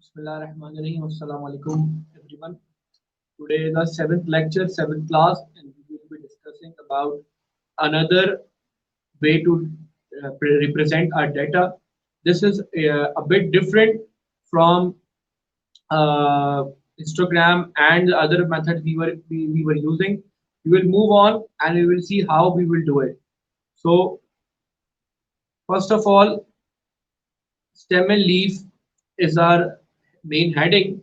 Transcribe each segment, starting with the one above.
Bismillahirrahmanirrahim. Assalamu alaikum, everyone. Today is our seventh lecture, seventh class, and we will be discussing about another way to represent our data. This is a bit different from uh, histogram and the other methods we were using. We will move on and we will see how we will do it. So, first of all, stem and leaf is our main heading,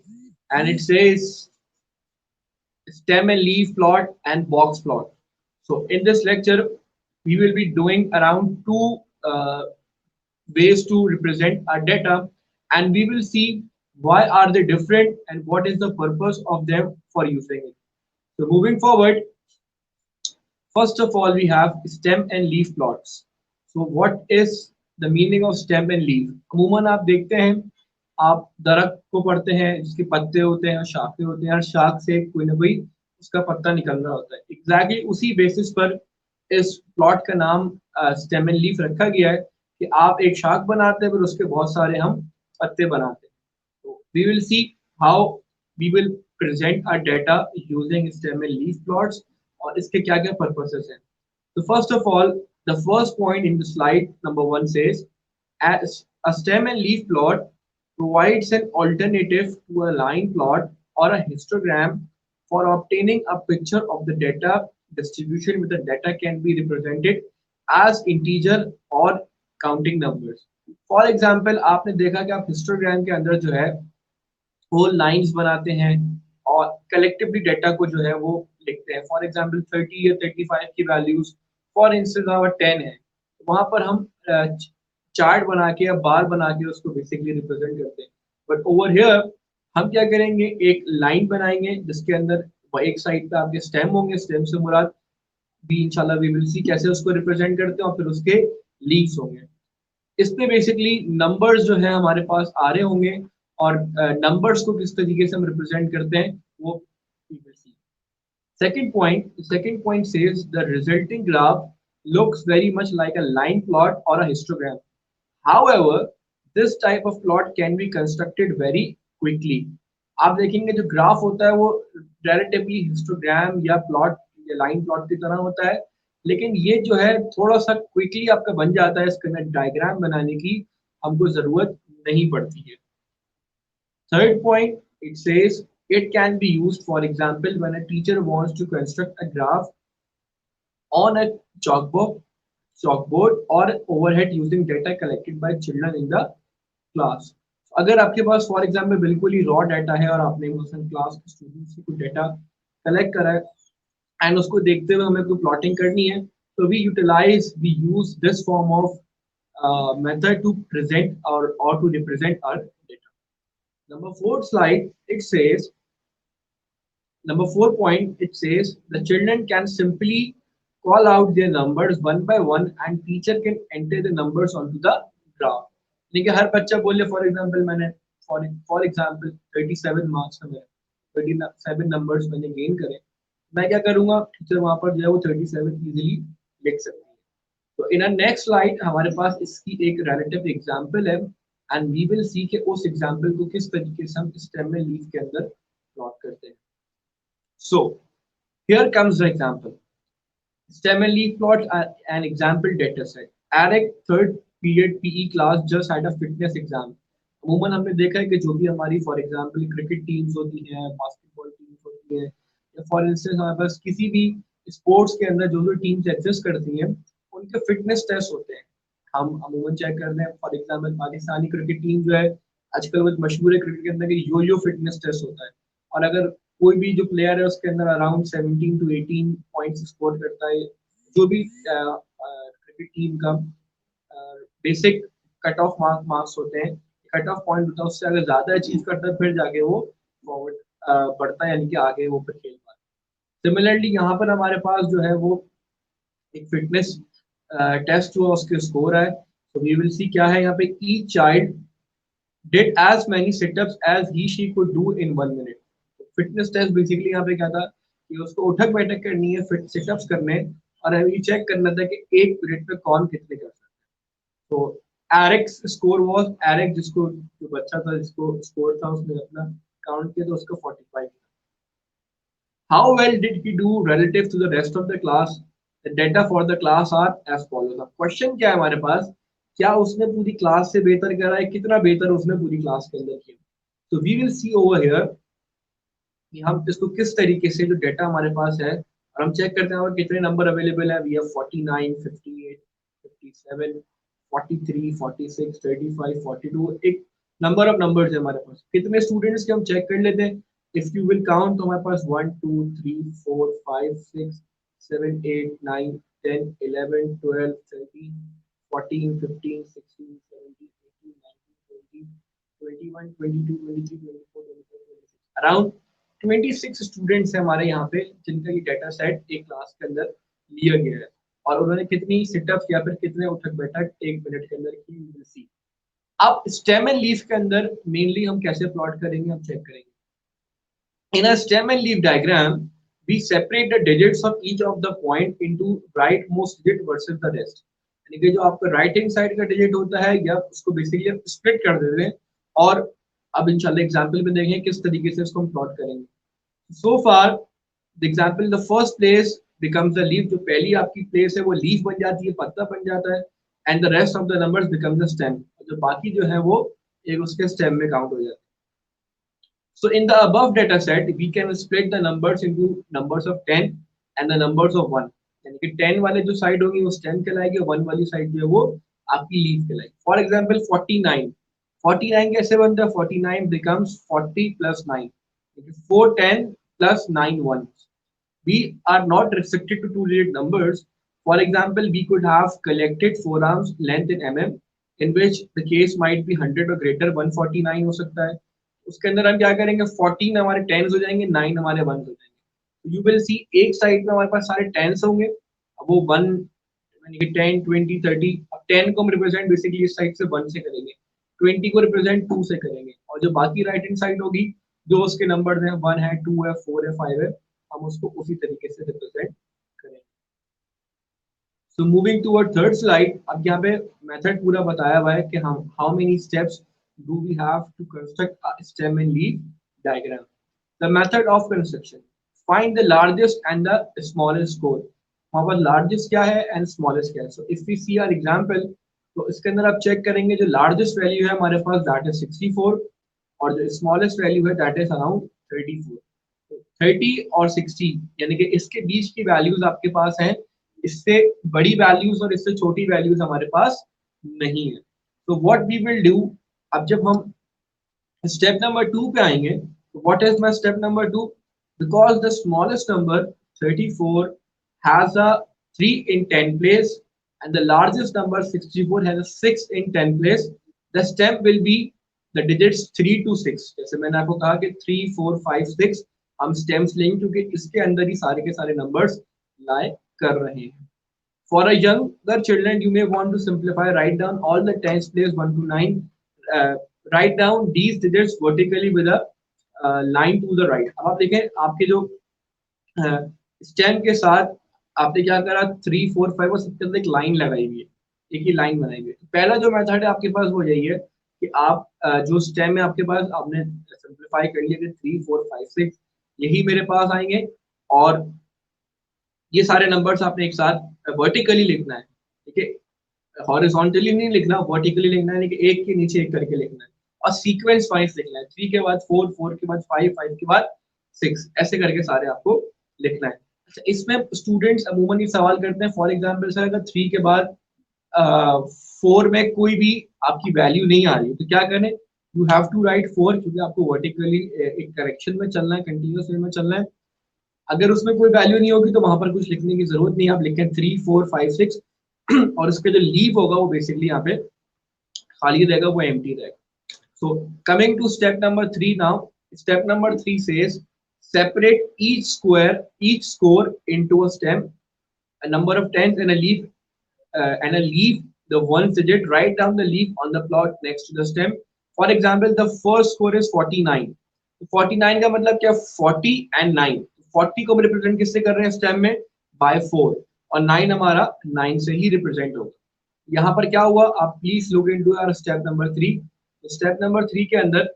and it says stem and leaf plot and box plot. So in this lecture, we will be doing around two ways to represent our data, and we will see why are they different and what is the purpose of them for using it. So moving forward, first of all, we have stem and leaf plots. So what is the meaning of stem and leaf? अमूमन आप देखते हैं, आप दरख्त को पढ़ते हैं जिसके पत्ते होते हैं, शाखें होते हैं, हर शाख से कोई ना कोई उसका पत्ता निकल रहा होता है. एग्जैक्टली उसी बेसिस पर इस प्लॉट का नाम स्टेम एंड लीफ रखा गया है कि आप एक शाख बनाते हैं फिर उसके बहुत सारे हम पत्ते बनाते हैं. तो we will see how we will present our data using stem and leaf plots और इसके क्या क्या purposes हैं. So first of all, the first point in the slide number 1 says, as a stem and leaf plot provides an alternative to a line plot or a histogram for obtaining a picture of the data distribution with the data can be represented as integer or counting numbers. For example, आपने देखा कि आप histogram के अंदर जो है वो lines बनाते हैं और कलेक्टिवली डेटा को जो है वो लिखते हैं. फॉर एग्जांपल 30 या 35 की वैल्यूज फॉर इंस्टेंस अगर 10 है, वहां पर हम चार्ट बना के या बार बना के उसको बेसिकली रिप्रेजेंट करते हैं. बट ओवर हियर हम क्या करेंगे, एक लाइन बनाएंगे जिसके अंदर एक साइड पे आपके स्टेम होंगे, स्टेम से मुराद भी इंशाल्लाह वी विल सी कैसे उसको रिप्रेजेंट करते हैं, और फिर उसके लीव्स होंगे. इसमें बेसिकली नंबर्स जो है हमारे पास आ रहे होंगे और नंबर्स को किस तरीके से हम रिप्रेजेंट करते हैं वो second point says the resulting graph looks very much like a line plot or a histogram. However, this type of plot can be constructed very quickly. आप देखेंगे जो ग्राफ होता है वो रिलेटिवली हिस्टोग्राम या प्लॉट या लाइन प्लॉट की तरह होता है, लेकिन ये जो है थोड़ा सा क्विकली आपका बन जाता है. इसके अंदर डायग्राम बनाने की हमको जरूरत नहीं पड़ती है. Third point, it says it can be used, for example, when a teacher wants to construct a graph on a chalkboard or overhead using data collected by children in the class. अगर आपके पास for example बिल्कुल ही raw data है और आपने class के students से कुछ data collect करा है एंड उसको देखते हुए हमें कोई प्लॉटिंग करनी है, तो we use this form of method to present और to represent our data. Number 4 slide, it says, number 4 point, it says the children can simply call out their numbers one by one and teacher can enter the numbers onto the graph. देखिए हर बच्चा बोले for example मैंने for example 37 marks में 37 numbers मैंने gain करे, मैं क्या करूंगा, टीचर वहां पर जो है वो 37 इजीली लिख सकती है. तो इन नेक्स्ट स्लाइड हमारे पास इसकी एक रिलेटिव एग्जांपल है एंड वी विल सी कि उस एग्जांपल को किस तरीके से हम स्टेम में लीफ के अंदर प्लॉट करते हैं. So here comes the example. Stem and leaf plot an example data set. Eric third period PE class just had a fitness exam. अमूमन हमने देखा है कि जो भी हमारी फॉर एग्जांपल क्रिकेट टीम्स होती हैं, बास्केटबॉल टीम्स होती है, या फॉर इंस्टेंस हमारे पास किसी भी स्पोर्ट्स के अंदर जो टीम्स एग्जिस्ट करती हैं उनके फिटनेस टेस्ट होते हैं. हम अमूमन चेक कर रहे हैं. For example Pakistani cricket team जो है आजकल वो मशहूर है क्रिकेट के अंदर कि यो फिटनेस टेस्ट होता है, और अगर कोई भी जो प्लेयर है उसके अंदर अराउंड 17 to 18 पॉइंट्स स्कोर करता है, जो भी क्रिकेट टीम का बेसिक कट ऑफ मार्क्स होते हैं, कट ऑफ पॉइंट होता है, उससे अगर ज्यादा अचीव करता है फिर जाके वो फॉरवर्ड बढ़ता है, यानी कि आगे वो फिर खेल पाता है. सिमिलरली यहाँ पर हमारे पास जो है वो एक फिटनेस टेस्ट हुआ, उसके स्कोर है. तो वी विल सी क्या है यहाँ पे, each child did as many situps as he she could do in 1 minute. Fitness test basically यहाँ पे क्या था कि उसको उठक बैठक करनी है, फिट सिटअप्स करने, और अभी चेक करना था कि 1 मिनट में कौन कितने कर सकता है. तो एरिक्स स्कोर वाज, एरिक जिसको जो बच्चा था जिसको स्कोर था उसने अपना काउंट किया तो उसका 45। How well did he do relative to the rest of the class? The data for the class are as follows. अब क्वेश्चन क्या है हमारे पास, क्या उसने पूरी क्लास से बेहतर करा है, कितना बेहतर उसने पूरी क्लास के अंदर किया. तो we will see over here कि हम इसको किस तरीके से जो डाटा हमारे पास है और हम चेक करते हैं और कितने नंबर अवेलेबल है. We have 49, 58, 57, 43, 46, 35, 42. एक नंबर ऑफ नंबर्स है हमारे पास. कितने स्टूडेंट्स के हम चेक कर लेते हैं. इफ यू विल काउंट तो हमारे पास 1 2 3 4 5 6 7 8 9 10 11 12 13 14 15 16 17 18 19 20 21 22 23 24 25 26 अराउंड 26 स्टूडेंट्स हैं हमारे यहाँ पे जिनका ये डाटा सेट एक क्लास के अंदर लिया गया है और उन्होंने कितनी सिटअप्स या फिर कितने उठक बैठक एक मिनट के अंदर की. अब स्टेम एंड लीफ के अंदर मेनली हम कैसे प्लॉट करेंगे हम चेक करेंगे. In a stem and leaf diagram, we separate the digits of each of the point into rightmost digit versus the rest. यानी कि जो आपका राइट हैंड साइड का डिजिट होता है या उसको बेसिकली स्प्लिट कर देते हैं और अब इंशाल्लाह एग्जांपल में देखेंगे किस तरीके से इसको हम प्लॉट करेंगे. So far the example, the first place becomes the leaf. जो पहली आपकी प्लेस है वो लीफ बन जाती है, पत्ता बन जाता है and the rest of the numbers become the stem. जो बाकी जो है वो एक उसके स्टेम में काउंट हो जाता है. So in the above data set, we can split the numbers into numbers of 10 and the numbers of 1. यानी कि 10 वाले जो साइड होगी वो stem कहलाएगी, 1 वाली साइड जो है वो आपकी leaf कहलाएगी. For example, 49. 49 कैसे बनता है? 49 becomes 40 plus 9. 410 plus 9 ones. We are not restricted to two-digit numbers. For example, we could have collected forearms length in mm, in which the case might be 100 or greater. 149 हो सकता है. उसके अंदर हम क्या करेंगे, 14 हमारे टेंस हो जाएंगे, 9 हमारे वंस हो जाएंगे. यू विल सी एक साइड में हमारे पास सारे टेंस होंगे. अब वो 1 यानी कि 10 20 30. अब 10 को हम रिप्रेजेंट बेसिकली इस साइड से 1 से करेंगे, 20 को रिप्रेजेंट 2 से करेंगे और जो बाकी राइट हैंड साइड होगी जो उसके नंबर हैं 1 है 2 है 4 है 5 है हम उसको उसी तरीके से रिप्रेजेंट करेंगे. So moving to our third slide. अब यहाँ पे मेथड पूरा बताया हुआ है कि हम how many steps do we have to construct a stem and leaf diagram. The method of construction. Find the largest and the smallest score. वहाँ पर largest क्या है and smallest क्या है. So if we see our example, तो इसके अंदर आप चेक करेंगे जो largest value है हमारे पास that is 64 और जो smallest value है that is around 34. 30 और 60 यानी कि इसके बीच की वैल्यूज आपके पास हैं, इससे बड़ी वैल्यूज और इससे छोटी वैल्यूज हमारे पास नहीं है. तो व्हाट वी विल डू, अब जब हम स्टेप नंबर 2 पे आएंगे तो what is my step number 2, because the smallest number 34 has a 3 in 10 place and the largest number 64 has a 6 in 10 place, the step will be the digits 3 to 6. जैसे मैंने आपको कहा कि 3 4 5 6 हम स्टेम्स लेंगे क्योंकि इसके अंदर ही सारे के सारे नंबर्स लाई कर रहे हैं. For a younger children, you may want to simplify. Write down all the tens place 1 to 9. Write down these digits vertically with a line to the right. अब आप देखें आपके जो स्टेम के साथ आपने क्या करा 3 4 5 और सबके अंदर एक लाइन लगाई हुई है, एक ही लाइन बनाई हुई है. पहला जो मेथड है आपके पास वो यही है कि आप जो स्टेम है आपके पास आपने सिंप्लीफाई कर लिया कि 3 4 5 6 यही मेरे पास आएंगे और ये सारे नंबर्स आपने एक साथ वर्टिकली लिखना है. ठीक है, हॉरिजॉन्टली नहीं लिखना, वर्टिकली लिखना है, लेकिन एक के नीचे एक करके लिखना है और सीक्वेंस वाइज लिखना है. 3 के बाद 4 4 के बाद 5 5 के बाद 6 ऐसे करके सारे आपको लिखना है. अच्छा, इसमें स्टूडेंट्स अमूमन ये सवाल करते हैं फॉर एग्जांपल सर अगर 3 के बाद 4 में कोई भी आपकी वैल्यू नहीं आ रही तो क्या करें, यू हैव टू राइट 4 क्योंकि आपको वर्टिकली एक करेक्शन में चलना है, कंटिन्यूअस वे में चलना है. अगर उसमें कोई वैल्यू नहीं होगी तो वहां पर कुछ लिखने की जरूरत नहीं, आप लिखें 3 4 5 6 और उसके जो लीव होगा वो बेसिकली यहाँ पे खाली रहेगा, वो एम्प्टी रहेगा. So coming to step number 3 now. Step number 3 says separate each score into a stem, a number of tens and a leaf the one digit. Write down the leaf on the plot next to the stem. For example, the first score is 49. 49 का मतलब क्या, 40 and 9. 40 को represent किससे कर रहे हैं stem में, bye 4 और 9 हमारा 9 से ही रिप्रेजेंट होगा. यहाँ पर क्या हुआ, आप please look into our step number 3। तो स्टेप नंबर 3 के अंदर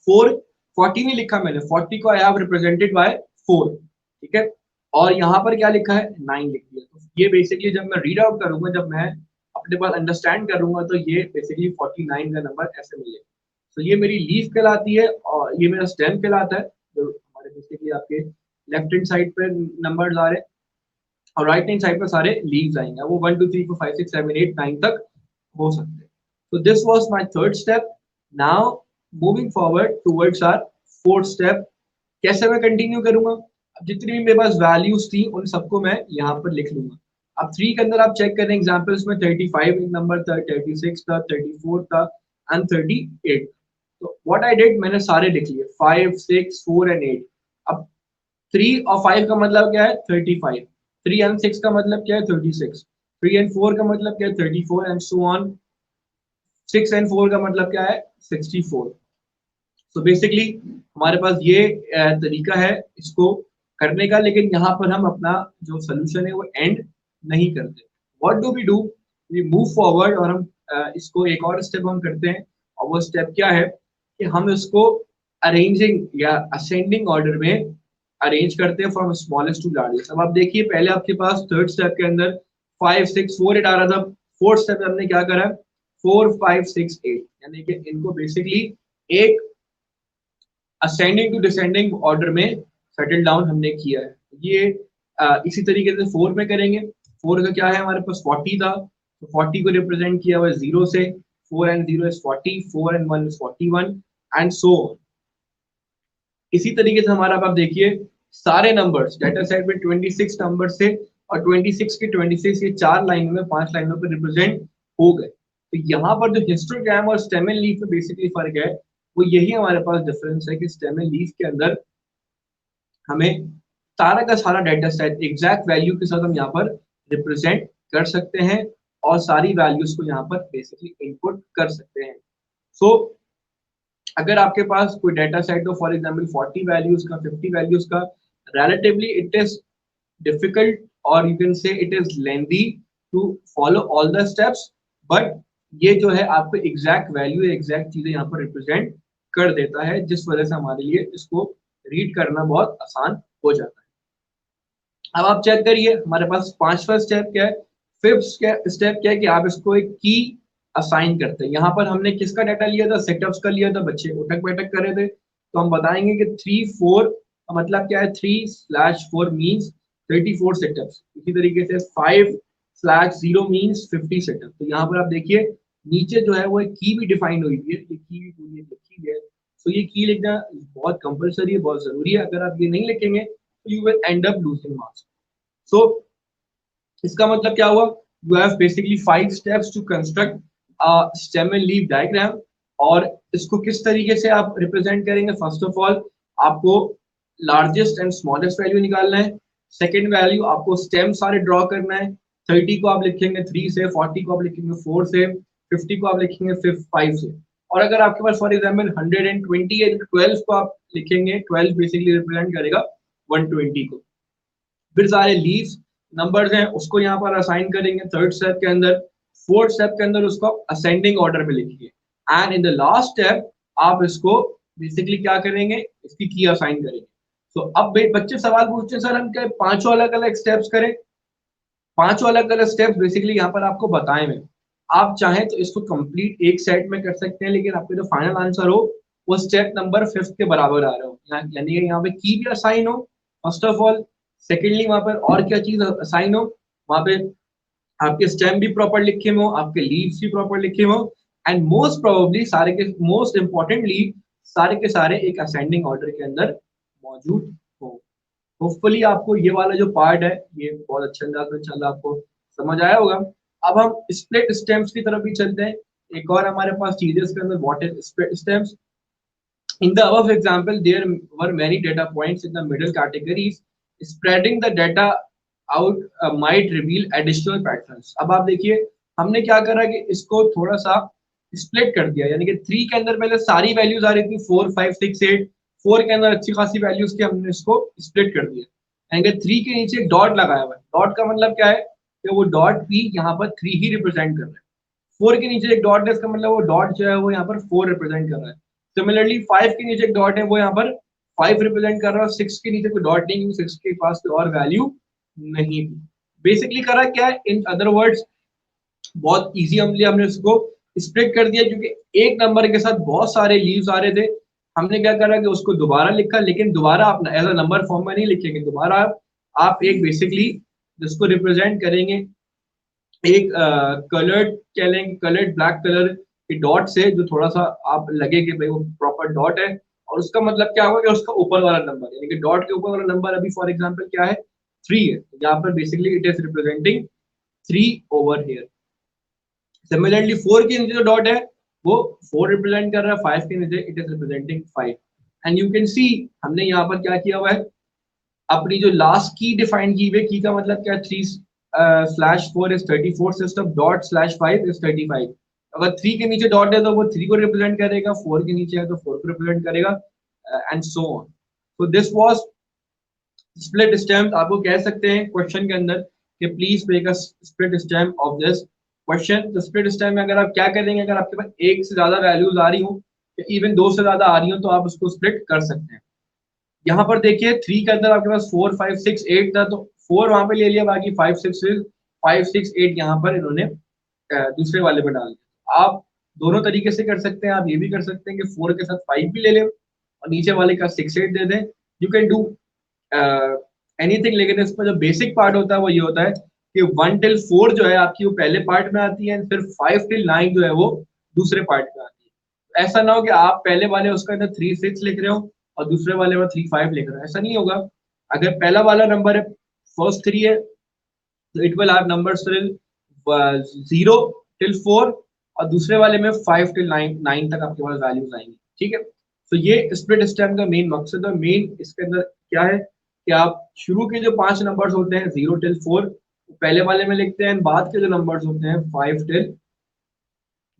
40 नहीं लिखा मैंने, 40 को आई हैव रिप्रेजेंटेड बाय 4, ठीक है, और यहाँ पर क्या लिखा है 9 लिख दिया। तो ये बेसिकली जब मैं रीड आउट करूंगा, जब मैं अपने पास अंडरस्टैंड करूंगा, तो ये बेसिकली 49 का नंबर ऐसे मिलेगा। तो ये मेरी लीफ कहलाती है और ये मेरा स्टेम कहलाता है। जो हमारे बेसिकली आपके लेफ्ट हैंड साइड पे नंबर आ रहे हैं और राइट हैंड साइड पे सारे लीव्स आएंगे, वो 1 2 3 4 5 6 7 8 9 तक हो सकते हैं। तो this was my third step. Now moving forward towards our fourth step. कैसे मैं कंटिन्यू करूंगा, अब जितनी भी मेरे पास वैल्यूज थी उन सबको मैं यहाँ पर लिख लूंगा। अब 3 के अंदर आप चेक करें एग्जांपल्स में 35 एक नंबर था, 36 था, 34 था एंड 38। तो व्हाट आई डिड, मैंने सारे लिख लिए 5 6 4 एंड 8। अब 3 और 5 का मतलब क्या है 35, 3 एंड 6 का मतलब क्या है 36, 3 एंड 4 का मतलब क्या है 34 एंड सो ऑन, 6 एंड 4 का मतलब क्या है 64। तो बेसिकली हमारे पास ये तरीका है इसको करने का, लेकिन यहाँ पर हम अपना जो सोल्यूशन है वो एंड नहीं करते। What do we do, we move forward और हम इसको एक और स्टेप हम करते हैं। और वो स्टेप क्या है कि हम इसको अरेंजिंग या असेंडिंग ऑर्डर में अरेंज करते हैं फ्रॉम स्मॉलेस्ट टू लार्जेस्ट। अब आप देखिए पहले आपके पास थर्ड स्टेप के अंदर 5 6 4 8 आ रहा था, फोर्थ स्टेप हमने क्या करा 4 5 6 8, यानी कि इनको बेसिकली एक असेंडिंग टू डिसेंडिंग ऑर्डर में सेटल डाउन हमने किया है। ये इसी तरीके से 4 में करेंगे। 4 का क्या है, हमारे पास 40 था, तो 40 को रिप्रेजेंट किया हुआ है 0 से, 4 and 0 is 40, 4 and 1 is 41 and so on. इसी तरीके से हमारा आप देखिए सारे नंबर्स डेटा सेट में 26 नंबर से और 26 के 26 ये 4 लाइनों में 5 लाइनों पर रिप्रेजेंट हो गए। तो यहाँ पर जो हिस्टोग्राम और स्टेम एंड लीफ में बेसिकली फर्क है वो यही हमारे पास डिफरेंस है कि स्टेम एंड लीफ के अंदर हमें सारा का सारा डेटा सेट एग्जैक्ट वैल्यू के साथ हम यहाँ पर रिप्रेजेंट कर सकते हैं और सारी वैल्यूज को यहाँ पर बेसिकली इनपुट कर सकते हैं। सो अगर आपके पास कोई डेटा सेट हो फॉर एग्जांपल 40 वैल्यूज का 50 वैल्यूज का, relatively it is difficult or you can say it is lengthy to follow all the steps, but ये जो है आपको एग्जैक्ट वैल्यू एग्जैक्ट चीजें यहाँ पर रिप्रेजेंट कर देता है, जिस वजह से हमारे लिए इसको रीड करना बहुत आसान हो जाता है। अब आप चेक करिए हमारे पास पांचवा स्टेप क्या है, फिफ्थ स्टेप क्या है कि आप इसको एक की असाइन करते हैं। यहाँ पर हमने किसका डाटा लिया था, सेटअप्स का लिया था, बच्चे उठक बैठक कर रहे थे, तो हम बताएंगे कि 3 4 का मतलब क्या है, 3/4 मीन्स 34 सेटअप्स। इसी तरीके से 5/0 मीन्स 50 सेटअप। तो यहाँ पर आप देखिए नीचे जो है वो एक की भी डिफाइन हुई है, ये की भी पूरी लिखी है। तो ये की लिखना बहुत कंपलसरी है, बहुत जरूरी है। अगर आप ये नहीं लिखेंगे तो you will end up losing marks. So इसका मतलब क्या हुआ, you have basically 5 steps to construct stem and leaf diagram. और इसको किस तरीके से आप रिप्रेजेंट करेंगे, फर्स्ट ऑफ ऑल आपको लार्जेस्ट एंड स्मॉलेस्ट वैल्यू निकालना है। सेकेंड वैल्यू आपको स्टेम सारे ड्रॉ करना है। 30 को आप लिखेंगे 3 से, 40 को आप लिखेंगे 4 से, 50 को आप लिखेंगे 5 से। और अगर आपके पास फॉर एग्जाम्पल 120 है, 12 को आप लिखेंगे, 12 बेसिकली रिप्रेजेंट करेगा 120 को। फिर सारे लीव्स नंबर्स हैं उसको यहाँ पर असाइन करेंगे थर्ड स्टेप के अंदर। फोर्थ स्टेप के अंदर उसको असेंडिंग ऑर्डर में लिखिए and in the last step आप इसको बेसिकली क्या करेंगे, इसकी की असाइन करेंगे। तो अब बच्चे सवाल पूछते हैं सर हम क्या पांचों अलग अलग स्टेप्स करें, पांचों अलग अलग स्टेप्स बेसिकली यहाँ पर आपको बताए मैं। आप चाहें तो इसको कंप्लीट एक सेट में कर सकते हैं, लेकिन आपका जो फाइनल आंसर हो वो स्टेप नंबर 5 के बराबर आ रहा हो, यानी कि यहाँ पे की भी असाइन हो फर्स्ट ऑफ ऑल, सेकेंडली वहां पर और क्या चीज असाइन हो, वहां पे आपके स्टेम भी प्रॉपर लिखे हो, आपके लीव्स भी प्रॉपर लिखे हो, एंड मोस्ट प्रोबेबली सारे के मोस्ट इंपॉर्टेंटली सारे के सारे एक असेंडिंग ऑर्डर के अंदर मौजूद हो। होपफुली आपको ये वाला जो पार्ट है ये बहुत अच्छे अंदाज में चल आपको समझ आया होगा। अब हम स्प्लिट स्टेम्स की तरफ भी चलते हैं। एक और हमारे पास चीजें इसके अंदर what is split stems. In the above example, there were many data points in the middle categories. Spreading the data out might reveal additional patterns. अब आप देखिए हमने क्या करा कि इसको थोड़ा सा स्प्लिट कर दिया, यानी कि 3 के अंदर पहले सारी वैल्यूज आ रही थी 4 5 6 8, 4 के अंदर अच्छी खासी वैल्यूज की हमने इसको स्प्लिट कर दिया, यानी कि 3 के नीचे एक डॉट लगाया हुआ है। डॉट का मतलब क्या है कि वो डॉट पी यहाँ पर 3 ही रिप्रेजेंट कर रहा है। 4 के नीचे एक डॉट है, इसका मतलब वो डॉट जो है वो यहाँ पर 4 रिप्रेजेंट कर रहा है। सिमिलरली 5 के नीचे एक डॉट है, वो यहाँ पर 5 रिप्रेजेंट कर रहा है। 6 के नीचे कोई डॉट नहीं, क्योंकि 6 के पास कोई और वैल्यू नहीं थी। बेसिकली करा क्या है, इन अदर वर्ड्स बहुत इजी हमने उसको स्प्लिट कर दिया, क्योंकि एक नंबर के साथ बहुत सारे लीव्स आ रहे थे। हमने क्या करा कि उसको दोबारा लिखा, लेकिन दोबारा आप एज अ नंबर फॉर्म में नहीं लिखेंगे, दोबारा आप एक बेसिकली जिसको रिप्रेजेंट करेंगे एक कलर्ड कह लेंगे, कलर्ड ब्लैक कलर के डॉट से, जो थोड़ा सा आप लगे कि भाई वो प्रॉपर डॉट है। और उसका मतलब क्या होगा कि उसका ऊपर वाला नंबर, यानी कि डॉट के ऊपर वाला नंबर अभी फॉर एग्जांपल क्या है, 3 है, यहाँ पर basically it is representing 3 over here. Similarly 4 के नीचे जो डॉट है वो 4 रिप्रेजेंट कर रहा है, 5 के नीचे it is representing 5। And you can see हमने यहाँ पर क्या किया हुआ है, अपनी जो लास्ट की डिफाइन की हुई, की का मतलब क्या, 3/4 इज 34 सिस्टम डॉट /5 इज 35। अगर 3 के नीचे डॉट है तो वो 3 को रिप्रेजेंट करेगा, 4 के नीचे है तो 4 को रिप्रेजेंट करेगा, and so on. So this was split stamp. आपको कह सकते हैं क्वेश्चन के अंदर कि please make a split stamp of this question. तो स्प्लिट स्टैम्प में अगर आप क्या करेंगे, अगर आपके पास एक से ज्यादा वैल्यूज आ रही हो, इवन 2 से ज्यादा आ रही हो, तो आप उसको स्प्लिट कर सकते हैं। यहाँ पर देखिए 3 के अंदर आपके पास 4 5 6 8 था, तो 4 वहां पे ले लिया, बाकी 5 6 8 यहाँ पर इन्होंने दूसरे वाले में डाल दिया। आप दोनों तरीके से कर सकते हैं। आप ये भी कर सकते हैं कि 4 के साथ 5 भी ले लें और नीचे वाले का 6 8 दे दें। यू कैन डू एनीथिंग, लेकिन इसमें जो बेसिक पार्ट होता है वो ये होता है कि 1 till 4 जो है आपकी वो पहले पार्ट में आती है, फिर 5 till 9 जो है वो दूसरे पार्ट में आती है। ऐसा ना हो कि आप पहले वाले उसका अंदर 3 6 लिख रहे हो और दूसरे वाले में 3 5 लिख रहे हो, ऐसा नहीं होगा। अगर पहला वाला नंबर है फर्स्ट 3 है, तो it will have numbers till 0 till 4, और दूसरे वाले में 5 till 9 तक आपके पास वैल्यूज आएंगी। ठीक है, तो ये स्प्लिट स्टेप का मेन मकसद है। मेन इसके अंदर क्या है कि आप शुरू के जो 5 नंबर्स होते हैं 0 till 4 पहले वाले में लिखते हैं, बाद के जो नंबर्स होते हैं 5 till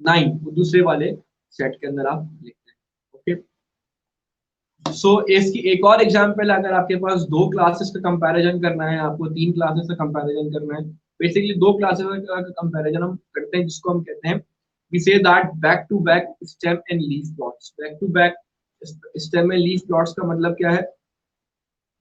9 वो दूसरे वाले सेट के अंदर आप लिखते हैं। ओके, सो इसकी एक और एग्जांपल, अगर आपके पास 2 क्लासेस का कंपैरिजन करना है, आपको 3 क्लासेस का कंपैरिजन करना है, बेसिकली 2 क्लासेस का कंपैरिजन हम करते हैं, जिसको हम कहते हैं we say that back to back stem and leaf plots। back to back stem and leaf plots का मतलब क्या है,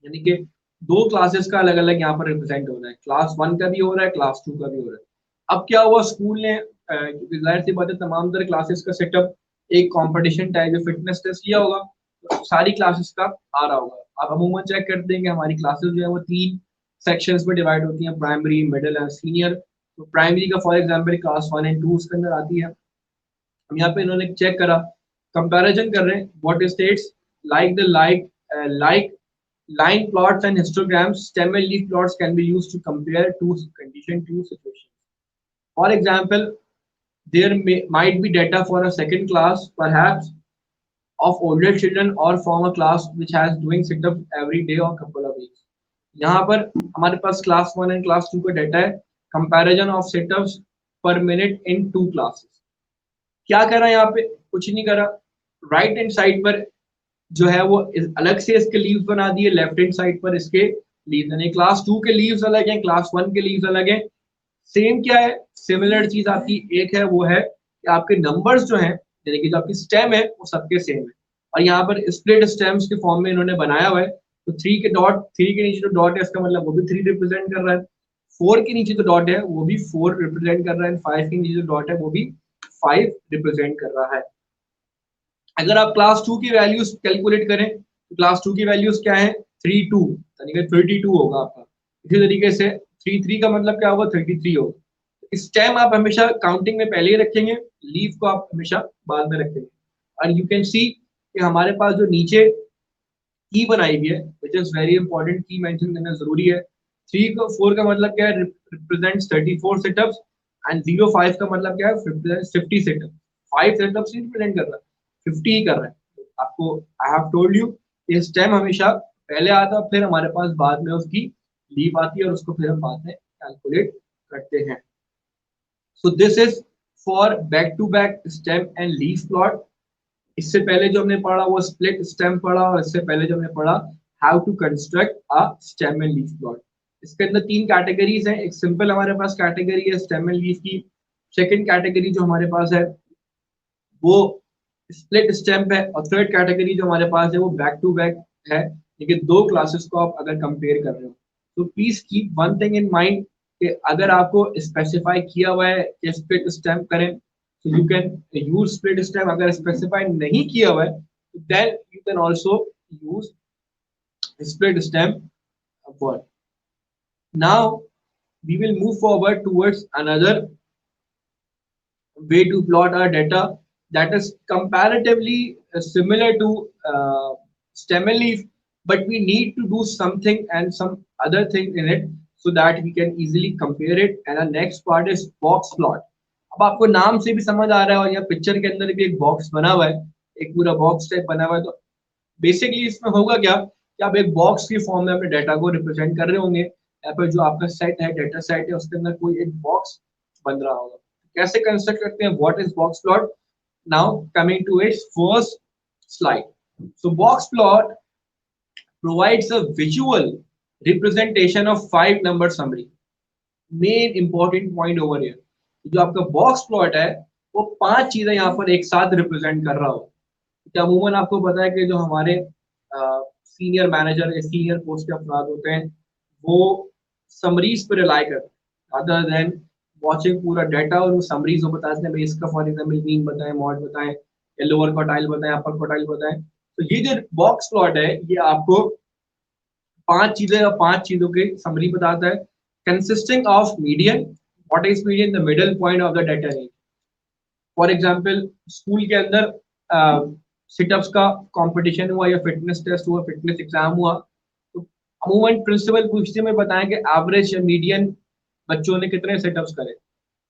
यानी कि 2 क्लासेस का अलग अलग यहाँ पर रिप्रेजेंट हो रहा है, क्लास 1 का भी हो रहा है, क्लास 2 का भी हो रहा है। अब क्या हुआ, स्कूल ने जाहिर सी बात है तमाम तरह क्लासेस का सेटअप एक कंपटीशन टाइप या फिटनेस टेस्ट किया होगा, तो सारी क्लासेस का आ रहा होगा। आप अमूमन चेक कर देंगे हमारी क्लासेस जो है वो 3 सेक्शंस में डिवाइड होती हैं, प्राइमरी, मिडिल एंड सीनियर। तो प्राइमरी का फॉर एग्जांपल क्लास 1 एंड 2 उसके अंदर आती है। हम यहाँ पे इन्होंने चेक करा, कंपैरिजन कर रहे हैं, what states like the like line plots and histograms, stem and leaf plots can be used to compare two condition, two situations. For example, might be data for a second class, perhaps of older children, or from a class which has doing sit-ups every day or couple of weeks. यहाँ पर हमारे पास class 1 and class 2 का data है, comparison of sit-ups per minute in 2 classes। क्या करा यहाँ पे, कुछ नहीं करा, राइट हैंड साइड पर जो है वो अलग से इसके लीव्स बना दिए, लेफ्ट हैंड साइड पर इसके लीव्स, यानी क्लास 2 के लीव्स अलग हैं, क्लास 1 के लीव्स अलग हैं। सेम क्या है, सिमिलर चीज आपकी एक है, वो है कि आपके नंबर्स जो हैं, यानी कि जो आपकी स्टेम है वो सबके सेम है, और यहाँ पर स्प्लिट स्टेम्स के फॉर्म में इन्होंने बनाया हुआ है। तो 3 के नीचे जो डॉट है इसका मतलब वो भी 3 रिप्रेजेंट कर रहा है, 4 के नीचे जो डॉट है वो भी 4 रिप्रेजेंट कर रहा है, 5 के नीचे जो डॉट है वो भी 5 रिप्रेजेंट कर रहा है। अगर आप क्लास 2 की वैल्यूज कैलकुलेट करें तो क्लास 2 की वैल्यूज क्या है, 32, यानी कि 32 होगा आपका। इसी तरीके से 33 का मतलब क्या होगा, 33 होगा। स्टेम आप हमेशा काउंटिंग में पहले ही रखेंगे, लीफ को आप हमेशा बाद में रखेंगे। और यू कैन सी कि हमारे पास जो नीचे की बनाई हुई है, विच इज वेरी इंपॉर्टेंट, की मेंशन करना जरूरी है। 3 को 4 का मतलब क्या है, रिप्रेजेंट्स 34 सिटअप्स, एंड 05 का मतलब क्या है, रिप्रेजेंट्स 50 सिटअप्स। 5 सिटअप्स नहीं रिप्रेजेंट कर रहा, 50 ही कर रहा है। आपको आई हैव टोल्ड यू ये स्टेम हमेशा पहले आता, फिर हमारे पास बाद में उसकी लीफ आती है, और उसको फिर हम बाद में कैलकुलेट करते हैं। So this is for back to back stem and leaf plot. इससे पहले जो हमने पढ़ा वो स्प्लिट स्टेम पढ़ा, और इससे पहले जो हमने पढ़ा how to construct a stem and leaf plot. इसके अंदर 3 कैटेगरीज हैं। एक सिंपल हमारे पास कैटेगरी है स्टेम एंड लीफ की। सेकंड कैटेगरी जो हमारे पास है वो स्प्लिट स्टेम है, और थर्ड कैटेगरी जो हमारे पास है वो बैक टू बैक है। लेकिन दो क्लासेस को आप अगर कंपेयर कर रहे हो तो please keep one thing in mind कि अगर आपको स्पेसिफाई किया हुआ है कि स्प्लिट स्टेम करें तो you can use split stem. अगर स्पेसिफाई नहीं किया हुआ है तो then you can also use split stem word. Now we will move forward towards another way to plot our data that is comparatively similar to stem and leaf, but we need to do something and some other thing in it so that we can easily compare it. And the next part is box plot. अब आपको नाम से भी समझ आ रहा है और यहाँ पिक्चर के अंदर भी एक बॉक्स बना हुआ है, एक पूरा बॉक्स टाइप बना हुआ है। तो बेसिकली इसमें होगा क्या कि आप एक बॉक्स की फॉर्म में अपने डाटा को रिप्रेजेंट कर रहे होंगे। यहाँ पर जो आपका सेट है, डाटा सेट है, उसके अंदर कोई एक बॉक्स बन रहा होगा। कैसे कंस्ट्रक्ट करते हैं, what is box plot? Now coming to its first slide. So box plot provides a visual representation of 5 number summary. Main important point over here, जो आपका बॉक्स प्लॉट है वो 5 चीजें यहाँ पर एक साथ रिप्रेजेंट कर रहा हो। क्या अमूमन आपको पता है कि जो हमारे सीनियर मैनेजर या सीनियर पोस्ट के अफराद होते हैं वो समरीज पर रिलाई करते हैं अदर देन वॉचिंग पूरा डाटा, और वो समरीज को बताते हैं भाई इसका फॉर एग्जाम्पल मीन बताएं, मॉड बताएं, या लोअर क्वार्टाइल बताएं, अपर क्वार्टाइल बताएं। तो ये जो बॉक्स प्लॉट है ये आपको 5 चीजें या 5 चीजों की समरी बताता है। Consisting of median, what is median? The middle point of the data range. For example school के अंदर सिटअप्स का कंपटीशन हुआ या फिटनेस टेस्ट हुआ, फिटनेस एग्जाम हुआ, तो अमूमन प्रिंसिपल पूछते में बताएं कि एवरेज या मीडियन बच्चों ने कितने सिटअप्स करे।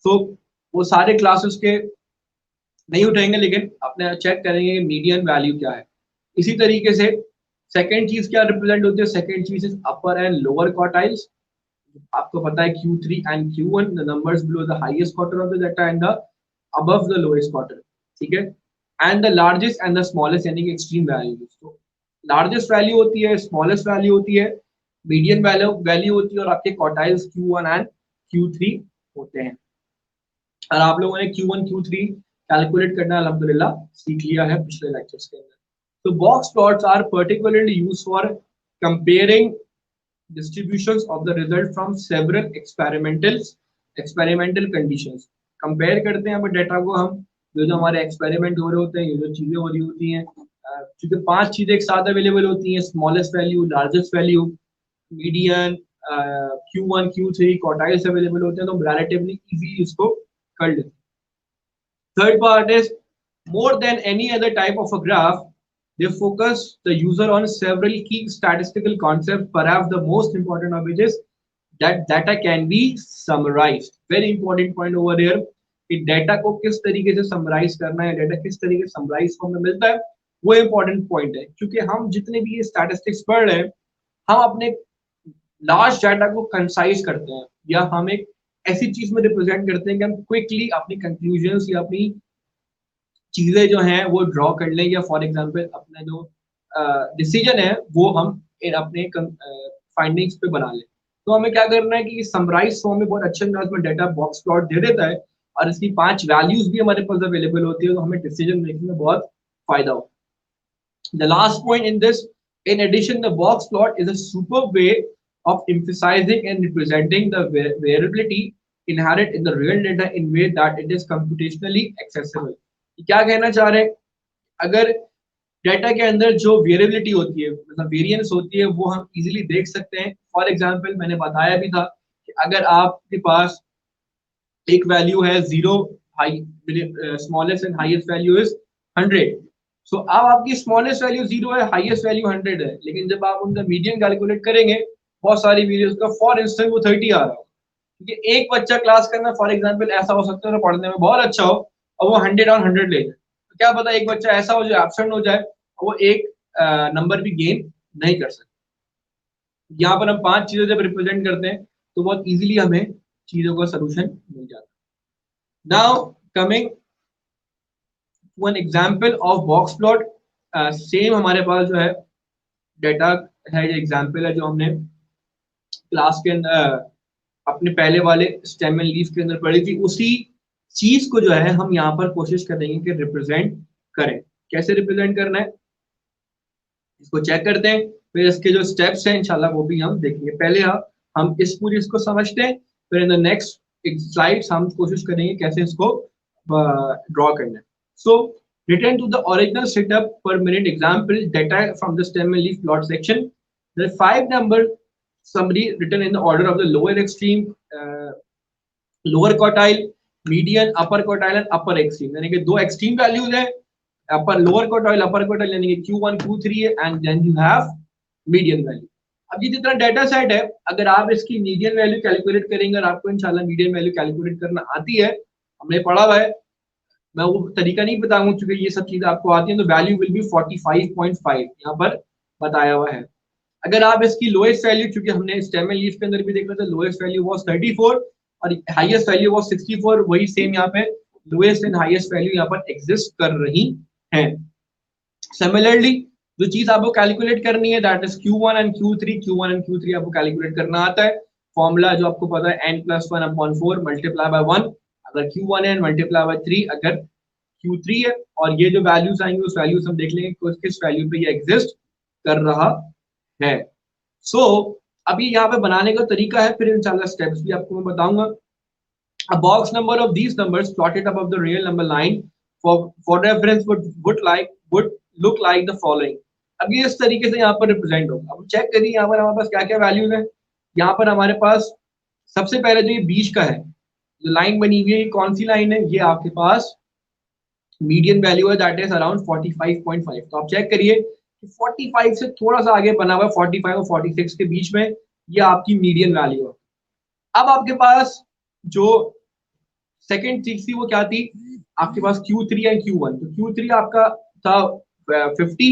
तो वो सारे क्लासेस के नहीं उठाएंगे लेकिन अपने चेक करेंगे मीडियन वैल्यू क्या है। इसी तरीके से सेकेंड चीज क्या रिप्रेजेंट होती है? सेकेंड चीज is upper and lower quartiles. आपको पता है Q3 and Q1 the numbers below the highest quarter of the data and the above the lowest quarter, ठीक है। And the largest and the smallest, यानी कि एक्सट्रीम वैल्यूज। तो largest value होती है, स्मॉलेस्ट वैल्यू होती है, मीडियन वैल्यू होती है, और आपके क्वार्टाइल्स Q1 एंड Q3 होते हैं। और आप लोगों ने Q1 Q3 कैलकुलेट करना अल्हम्दुलिल्लाह सीख लिया है पिछले लेक्चर्स के अंदर। So box plots are particularly used for comparing distributions of the result from several experimental conditions. Compare करते हैं अब डेटा को हम, जो हमारे एक्सपेरिमेंट हो रहे होते हैं, ये जो चीजें हो रही होती हैं, क्योंकि 5 चीजें एक साथ अवेलेबल होती हैं, smallest value, largest value, median, Q1 Q3 quartiles available होते हैं, तो हम रिलेटिवली इजीली इसको कर लेते हैं। Third part is more than any other type of a graph, they focus the user on several key statistical concepts, perhaps the most important of which is that data can be summarized. Very important point over here कि data को किस तरीके से summarise करना है, data किस तरीके से समराइज फॉर्म में मिलता है, वो इंपॉर्टेंट पॉइंट है। क्योंकि हम जितने भी ये स्टैटिस्टिक्स पढ़ रहे हैं, हम अपने लार्ज डाटा को कंसाइज करते हैं, या हम एक ऐसी चीज में रिप्रेजेंट करते हैं कि हम क्विकली अपनी कंक्लूजन्स या अपनी चीजें जो हैं वो ड्रॉ कर लें, या फॉर एग्जांपल अपना जो डिसीजन है वो हम अपने फाइंडिंग्स पे बना लें। तो हमें क्या करना है कि समराइज फॉर्म में बहुत अच्छे अंदाज में डाटा बॉक्स प्लॉट दे देता है, और इसकी 5 वैल्यूज भी हमारे पास अवेलेबल होती है, तो हमें डिसीजन मेकिंग में बहुत फायदा होता है। The last point in this, in addition, the box plot is a super way of emphasizing and representing the variability inherent in the real data in way that it is computationally accessible. क्या कहना चाह रहे हैं? अगर data के अंदर जो variability होती है, मतलब वेरिएंस होती है, वो हम इजीली देख सकते हैं। फॉर एग्जांपल मैंने बताया भी था कि अगर आपके पास एक वैल्यू है 0, high smallest and highest value is 100, सो अब आपकी स्मॉलेस्ट वैल्यू 0 है, हाईएस्ट वैल्यू 100 है, लेकिन जब आप उनका मीडियन कैलकुलेट करेंगे बहुत सारी वीडियोस का, फॉर इंस्टेंस वो 30 आ रहा हो, क्योंकि एक बच्चा क्लास करना फॉर एग्जांपल ऐसा हो सकता है पढ़ने में बहुत अच्छा हो और वो 100 और 100 ले जाए, तो क्या पता एक बच्चा ऐसा हो जो एब्सेंट हो जाए और वो एक नंबर भी गेन नहीं कर सकता। यहाँ पर हम 5 चीजें जब रिप्रेजेंट करते हैं तो बहुत इजीली हमें चीजों का सोल्यूशन मिल जाता है। Now coming to an example of box plot, same हमारे पास जो है डाटा है, ये एग्जांपल है जो हमने क्लास के अंदर अपने पहले वाले स्टेम एंड लीफ के अंदर पढ़ी थी, उसी चीज को जो है हम यहाँ पर कोशिश करेंगे कि रिप्रेजेंट करें। कैसे रिप्रेजेंट करना है इसको चेक करते हैं, फिर इसके जो स्टेप्स हैं इंशाल्लाह वो भी हम देखेंगे। पहले हम इस पूरी इसको समझते हैं, फिर इन द नेक्स्ट स्लाइड्स हम कोशिश करेंगे कैसे इसको ड्रॉ करना है। सो return to the original setup per minute example data from the stem and leaf plot section. There are 5 number summary written in the order of the lower extreme, lower quartile, median, upper quartile and upper extreme, यानी कि दो extreme values है, upper lower quartile upper quartile यानी कि Q1 Q3 है, and then you have median value. अब ये जितना डाटा सेट है, अगर आप इसकी मीडियन वैल्यू कैलकुलेट करेंगे और आपको इंशाल्लाह मीडियन वैल्यू कैलकुलेट करना आती है, हमने पढ़ा हुआ है, मैं वो तरीका नहीं बताऊंगा क्योंकि ये सब चीजें आपको आती हैं, तो वैल्यू विल बी 45.5 यहाँ पर बताया हुआ है। अगर आप इसकी लोएस्ट वैल्यू, क्योंकि हमने स्टेम एंड लीफ के अंदर भी देखा था, लोएस्ट वैल्यू वाज 34 और हाईएस्ट वैल्यू वाज 64, वही सेम यहाँ पे लोएस्ट एंड हाईएस्ट वैल्यू यहाँ पर एग्जिस्ट कर रही हैं। सिमिलरली जो चीज आपको कैलकुलेट करनी है that is Q1 and Q3, Q1 and Q3 आपको कैलकुलेट करना आता है। फॉर्मूला जो आपको पता है n+1/4 मल्टीप्लाई बाय 1, अगर Q1 है मल्टीप्लाई बाय 3 अगर Q3 है, और ये जो वैल्यूज आएंगे उस वैल्यूज हम देख लेंगे कि किस वैल्यू पे ये एग्जिस्ट कर रहा है। सो अभी यहाँ पे बनाने का तरीका है, फिर इंशाल्लाह स्टेप्स भी आपको मैं बताऊंगा। A box number of these numbers plotted above the real number line for reference would look like the following. अब ये इस तरीके से यहाँ पर रिप्रेजेंट होगा। अब चेक करिए यहाँ पर हमारे पास क्या क्या वैल्यूज है। यहाँ पर हमारे पास सबसे पहले जो ये बीच का है, जो लाइन बनी हुई है, ये कौन सी लाइन है, ये आपके पास मीडियन वैल्यू है दैट इज अराउंड 45.5। तो आप चेक करिए 45 से थोड़ा सा आगे बना हुआ है, 45 और 46 के बीच में, ये आपकी मीडियन वैल्यू है। अब आपके पास जो सेकंड चीज थी वो क्या थी, आपके पास Q3 एंड Q1, तो Q3 आपका था 50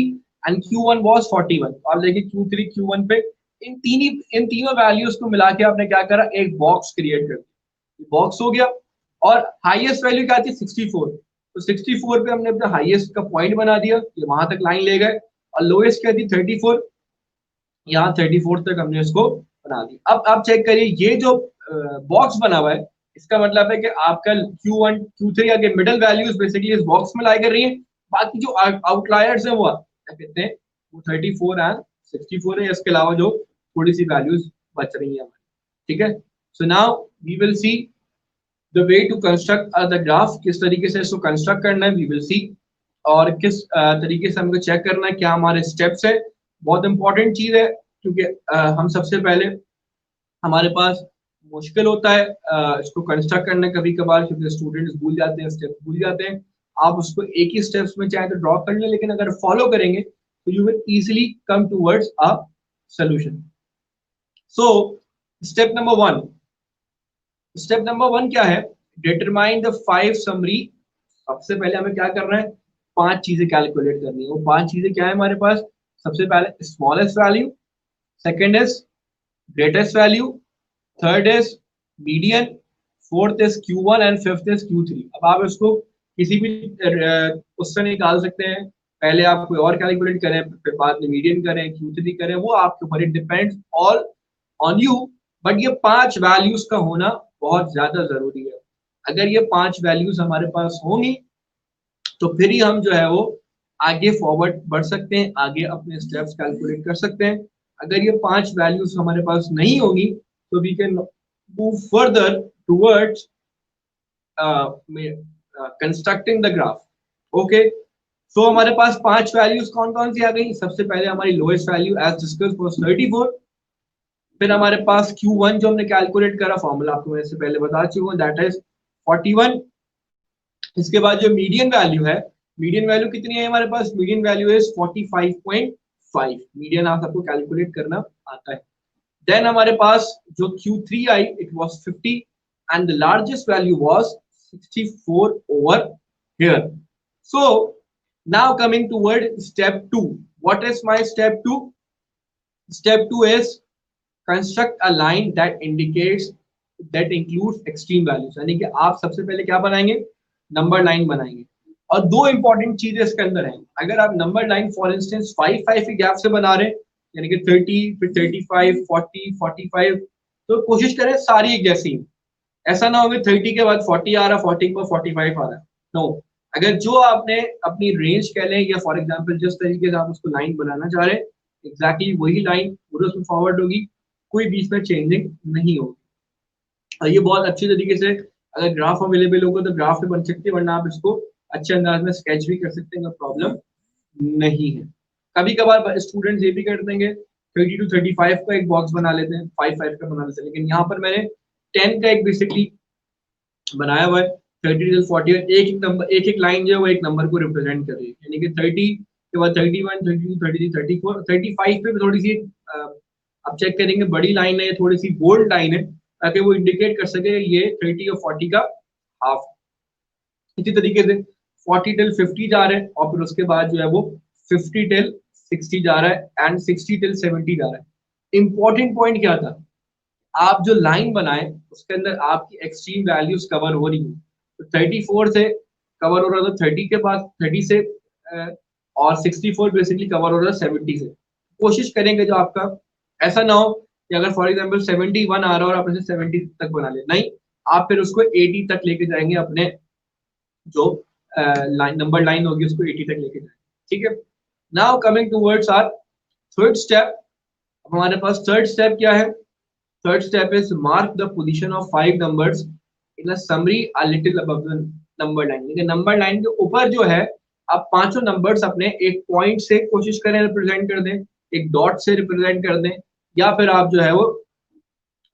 एंड Q1 वाज 41। तो आप देखिए Q3 Q1 पे इन तीनों वैल्यूज को मिला के आपने क्या करा, एक बॉक्स क्रिएट कर दिया, बॉक्स हो गया। और हाईएस्ट वैल्यू क्या थी 64, तो 64 पे हमने अपना हाईएस्ट का पॉइंट बना दिया, ये वहां तक लाइन ले गए, और लोएस्ट क्या थी 34, यहाँ 34 तक हमने इसको बना दिया। अब आप चेक करिए ये जो बॉक्स बना हुआ है, इसका मतलब है कि आपका Q1 Q3 के मिडिल वैल्यूज बेसिकली इस बॉक्स में लाई कर रही हैं, बाकी जो आउटलायर्स हैं वो क्या कहते हैं, वो 34 एंड 64 है, इसके अलावा जो थोड़ी सी वैल्यूज बच रही हैं हमारी। ठीक है, so now we will see the way to construct the graph, किस तरीके से इसको कंस्ट्रक्ट करना है वी विल सी, और किस तरीके से हमको चेक करना है क्या हमारे स्टेप्स है। बहुत इंपॉर्टेंट चीज है क्योंकि हम सबसे पहले हमारे पास मुश्किल होता है इसको कंस्ट्रक्ट करना कभी कभार, क्योंकि स्टूडेंट्स भूल जाते हैं, स्टेप्स भूल जाते हैं। आप उसको एक ही स्टेप्स में चाहे तो ड्रॉ कर लें, लेकिन अगर फॉलो करेंगे तो you will easily come towards a solution. So step number 1, step number 1 क्या है, डिटरमाइन द 5 समरी। सबसे पहले हमें क्या करना है, 5 चीजें कैलकुलेट करनी है। वो 5 चीजें क्या है हमारे पास, सबसे पहले smallest value, second is greatest value, third is median, fourth is Q1 and fifth is Q3। अब आप इसको किसी भी उससे निकाल सकते हैं, पहले आप कोई और कैलकुलेट करें फिर बाद में मीडियन करें, Q3 करें, वो आपके ऊपर, it depends all on you. But ये 5 वैल्यूज का होना बहुत ज्यादा जरूरी है। अगर ये 5 वैल्यूज हमारे पास होंगी तो फिर ही हम जो है वो आगे फॉरवर्ड बढ़ सकते हैं, आगे अपने स्टेप्स कैलकुलेट कर सकते हैं। अगर ये 5 वैल्यूज हमारे पास नहीं होगी तो we can move further towards constructing the graph. Okay, so हमारे पास 5 वैल्यूज कौन कौन सी आ गई। सबसे पहले हमारी lowest value as discuss was 34, फिर हमारे पास Q1 जो हमने कैलकुलेट करा, फॉर्मूला आपको मैं इससे पहले बता चुका हूं, दैट इज 41। इसके बाद जो मीडियन वैल्यू है, मीडियन वैल्यू कितनी है हमारे पास, मीडियन वैल्यू इज 45.5। मीडियन आप सबको कैलकुलेट करना आता है। देन हमारे पास जो Q3 I, it was 50 and the largest value was 64 over here. So now coming toward step 2, what is my step 2? Step 2 is construct a line that indicates that includes extreme values, यानी कि आप सबसे पहले क्या बनाएंगे, number line बनाएंगे। और दो इंपॉर्टेंट चीजें इसके अंदर हैं, अगर आप नंबर लाइन फॉर इंस्टेंस 5 5 के गैप से बना रहे हैं, यानी कि 30, फिर 35, 40, 45। तो कोशिश करें सारी एक जैसी। ऐसा ना हो कि 30 के बाद 40 आ रहा, 40 के बाद 45 आ रहा है। नो, अगर जो आपने अपनी रेंज कह लें, या फॉर एग्जांपल जिस तरीके से आप उसको लाइन बनाना चाह रहे हैं, एग्जैक्टली वही लाइन पूरे उसमें फॉरवर्ड होगी, कोई बीच में चेंजिंग नहीं होगी। और ये बहुत अच्छी तरीके से अगर ग्राफ अवेलेबल होगा तो ग्राफ पे बन सकती है, वरना आप इसको अच्छे अंदाज में स्केच भी कर सकते हैं, प्रॉब्लम नहीं है। कभी कभार स्टूडेंट्स ये भी कर देंगे 30 to 35 का एक बॉक्स बना लेते हैं, 5 का बना लेते हैं, लेकिन यहाँ पर मैंने 10 का एक बेसिकली बनाया हुआ है। 30 to 40, एक एक नंबर, एक एक लाइन जो है वो एक नंबर को रिप्रेजेंट कर रही है, यानी कि 30 के बाद 31, 32, 33, 34, 35 पे थोड़ी सी आप चेक करेंगे बड़ी लाइन है, थोड़ी सी बोल्ड लाइन है, ताकि वो इंडिकेट कर सके ये 30 और 40 का हाफ। इसी तरीके से 40 टिल 50 जा रहे हैं, और फिर उसके बाद जो है वो 50 टिल 60 जा रहा है, एंड 60 टिल 70 जा रहा है। इंपॉर्टेंट पॉइंट क्या था, आप जो लाइन बनाए उसके अंदर आपकी एक्सट्रीम वैल्यूज कवर हो रही है। तो 34 से कवर हो रहा था 30 के पास, 30 से और 64 बेसिकली कवर हो रहा था 70 से। कोशिश करेंगे जो आपका ऐसा ना हो कि अगर फॉर एग्जांपल 71 आ रहा है और आप इसे 70 तक बना ले, नहीं, आप फिर उसको 80 तक लेके जाएंगे, अपने जो लाइन नंबर लाइन होगी उसको 80 तक लेके जाएंगे। ठीक है, now coming towards our third step. हमारे पास थर्ड स्टेप क्या है? Third step is mark the position of 5 numbers in a summary a little above the number line। Number line के ऊपर जो है आप पांचों नंबर्स अपने एक पॉइंट से कोशिश करें रिप्रेजेंट कर दें, एक डॉट से रिप्रेजेंट कर दें, या फिर आप जो है वो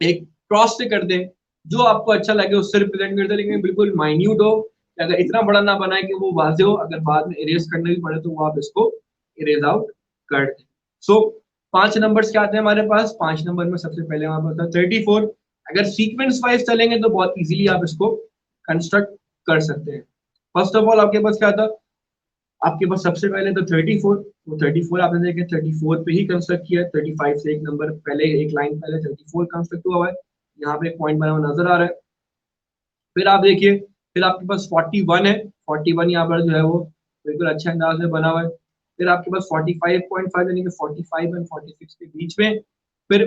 एक क्रॉस से कर दें, जो आपको अच्छा लगे उससे रिप्रेजेंट कर दें, लेकिन बिल्कुल माइन्यूट हो, अगर इतना बड़ा ना बनाए कि वो वाजे हो, अगर बाद में इरेज करना भी पड़े तो वो आप इसको इरेज आउट कर दें। सो 5 नंबर्स क्या आते हैं हमारे पास? 5 नंबर में सबसे पहले हमारे पास 34। अगर सीक्वेंस वाइज चलेंगे तो बहुत इजीली आप इसको कंस्ट्रक्ट कर सकते हैं। फर्स्ट ऑफ ऑल आपके पास क्या था? आपके पास सबसे पहले तो 34, वो 34 आपने देखे 34 पे ही कंस्ट्रक्ट किया। 35 से एक नंबर पहले, एक लाइन पहले 34 कंस्ट्रक्ट हुआ है, यहाँ पे एक पॉइंट बना हुआ नजर आ रहा है। फिर आप देखिए, फिर आपके पास 41 है, 41 यहाँ पर जो है वो बिल्कुल अच्छे अंदाज में बना हुआ है। फिर आपके पास 45.5 यानी कि 45 और 46 के बीच में। फिर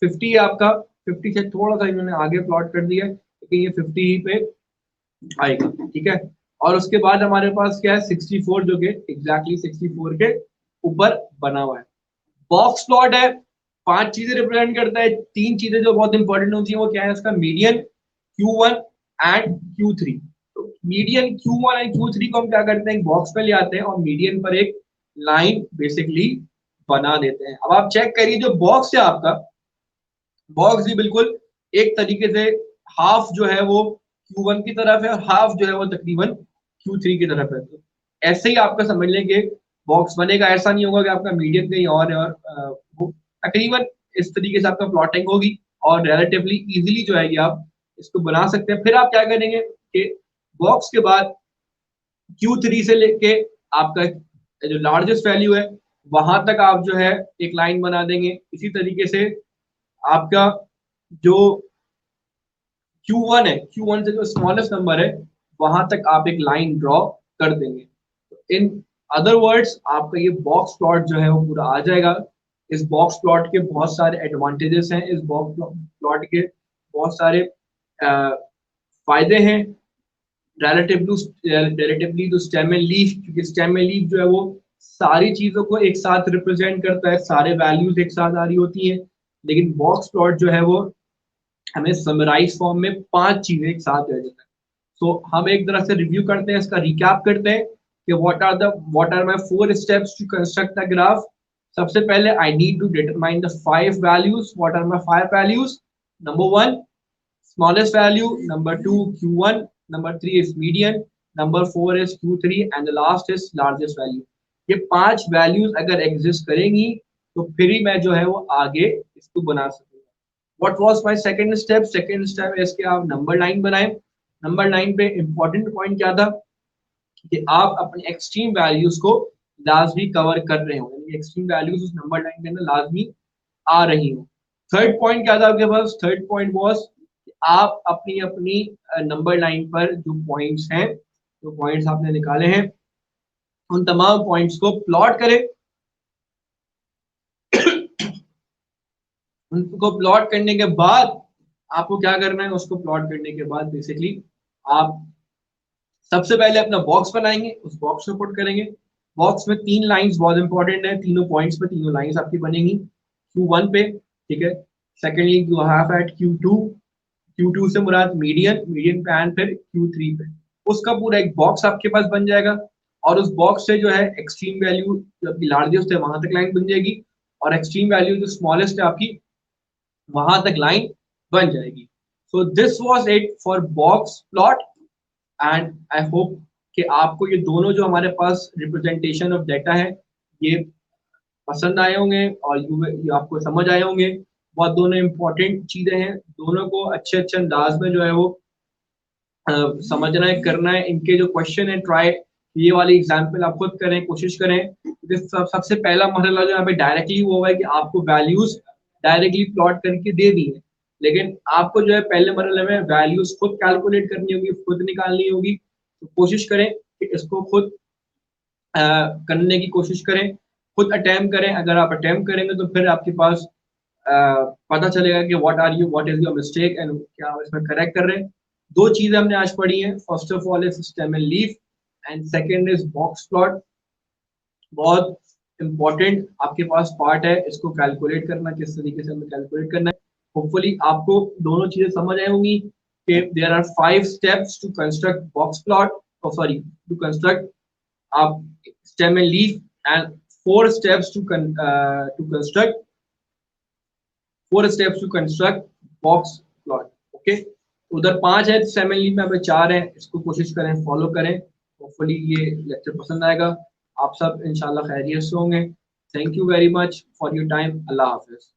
50 है आपका, 50 से थोड़ा सा इन्होंने आगे प्लॉट कर दिया है, लेकिन ये 50 ही पे आएगा। ठीक है, और उसके बाद हमारे पास क्या है? 64, जो कि एग्जैक्टली 64 के ऊपर बना हुआ है। बॉक्स प्लॉट है, 5 चीजें रिप्रेजेंट करता है। 3 चीजें जो बहुत इंपॉर्टेंट होती है वो क्या है? उसका मीडियन, Q1 एंड Q3। तो मीडियन, Q1 एंड Q3 को हम क्या करते हैं? बॉक्स पे ले आते हैं और मीडियन पर एक लाइन बेसिकली बना देते हैं। अब आप चेक करिए, जो बॉक्स है आपका, बॉक्स भी बिल्कुल एक तरीके से हाफ जो है वो Q1 की तरफ है और हाफ जो है वो तकरीबन Q3 की तरफ है। तो ऐसे ही आपका समझ लेंगे बॉक्स बनेगा। ऐसा नहीं होगा कि आपका मीडियम कहीं और है और वो तकरीबन इस तरीके से आपका प्लॉटिंग होगी, और रिलेटिवली इजीली जो है ये आप इसको बना सकते हैं। फिर आप क्या करेंगे कि बॉक्स के बाद Q3 से लेके आपका जो लार्जेस्ट वैल्यू है वहां तक आप जो है एक लाइन बना देंगे। इसी तरीके से आपका जो Q1 है, Q1 से जो स्मॉलेस्ट नंबर है वहां तक आप एक लाइन ड्रॉ कर देंगे। इन अदर वर्ड्स आपका ये बॉक्स प्लॉट जो है वो पूरा आ जाएगा। इस बॉक्स प्लॉट के बहुत सारे एडवांटेजेस हैं, इस बॉक्स प्लॉट के बहुत सारे फायदे हैं relatively to stem and leaf, क्योंकि स्टेम एंड लीफ जो है वो सारी चीजों को एक साथ रिप्रेजेंट करता है, सारे वैल्यूज एक साथ आ रही होती हैं, लेकिन बॉक्स प्लॉट जो है वो हमें समराइज फॉर्म में 5 चीजें एक साथ दे देता है। तो हम एक तरह से रिव्यू करते हैं, इसका रिकैप करते हैं कि what are my 4 steps to construct the graph. सबसे पहले I need to determine the 5 values. What are my 5 values? Number 1 smallest value, number 2 Q1, number 3 is median, number 4 is Q3 and the last is largest value। ये 5 values अगर exist करेंगी तो फिर ही मैं जो है वो आगे इसको बना सकूंगा। What was my second step? Second step है इसके आप नंबर लाइन बनाएं। नंबर लाइन पे इंपॉर्टेंट पॉइंट क्या था कि आप अपने एक्सट्रीम वैल्यूज को लाजमी कवर कर रहे हो, यानी एक्सट्रीम वैल्यूज उस नंबर लाइन के अंदर लाजमी आ रही हो। थर्ड पॉइंट क्या था आपके पास? थर्ड पॉइंट वाज आप अपनी अपनी नंबर लाइन पर जो पॉइंट्स हैं, जो पॉइंट्स आपने निकाले हैं, उन तमाम पॉइंट्स को प्लॉट करें उनको प्लॉट करने के बाद आपको क्या करना है, उसको प्लॉट करने के बाद बेसिकली आप सबसे पहले अपना बॉक्स बनाएंगे, उस बॉक्स को पुट करेंगे। बॉक्स में 3 लाइंस बहुत इंपॉर्टेंट है, तीनों पॉइंट्स पे 3 लाइंस आपकी बनेंगी Q1 पे, ठीक है। Secondly you have eight Q2, Q2 से मुराद मीडियन, मीडियन पे एंड फिर Q3 पे। उसका पूरा एक बॉक्स आपके पास बन जाएगा और उस बॉक्स से जो है एक्सट्रीम वैल्यू जो आपकी लार्जेस्ट है वहां तक लाइन बन जाएगी और एक्सट्रीम वैल्यू जो स्मॉलेस्ट है आपकी वहां तक लाइन बन जाएगी। So this was it for box plot and I hope कि आपको ये दोनों जो हमारे पास रिप्रेजेंटेशन ऑफ डाटा है ये पसंद आए होंगे और ये आपको समझ आए होंगे। बहुत दोनों इंपॉर्टेंट चीजें हैं, दोनों को अच्छे अच्छे अंदाज में जो है वो समझना है, करना है। इनके जो क्वेश्चन है ट्राई ये वाली एग्जाम्पल आप खुद करें, कोशिश करें। सबसे पहला मसला जो यहाँ पे डायरेक्टली वो है कि आपको वैल्यूज डायरेक्टली प्लॉट करके दे दी है, लेकिन आपको जो है पहले मरहले में वैल्यूज खुद कैलकुलेट करनी होगी, खुद निकालनी होगी। तो कोशिश करें कि इसको खुद करने की कोशिश करें, खुद अटेम्प्ट करें। अगर आप अटेम्प्ट करेंगे तो फिर आपके पास पता चलेगा कि what is your mistake and क्या आप इसमें करेक्ट कर रहे हैं। 2 चीजें हमने आज पढ़ी हैं, first of all is system and leaf and second is box plot. बहुत इंपॉर्टेंट आपके पास पार्ट है इसको कैलकुलेट करना, किस तरीके से हमें कैलकुलेट करना है। होपफुली आपको दोनों चीजें समझ आई होंगी कि there are 5 steps to construct box plot, sorry to construct आप stem and leaf and 4 steps to construct 4 steps to construct box plot। Okay, उधर 5 है, stem and leaf में हमें 4 है, इसको कोशिश करें फॉलो करें। होपफुली ये लेक्चर पसंद आएगा, आप सब इंशाल्लाह खैरियत से होंगे। Thank you very much for your time. Allah Hafiz.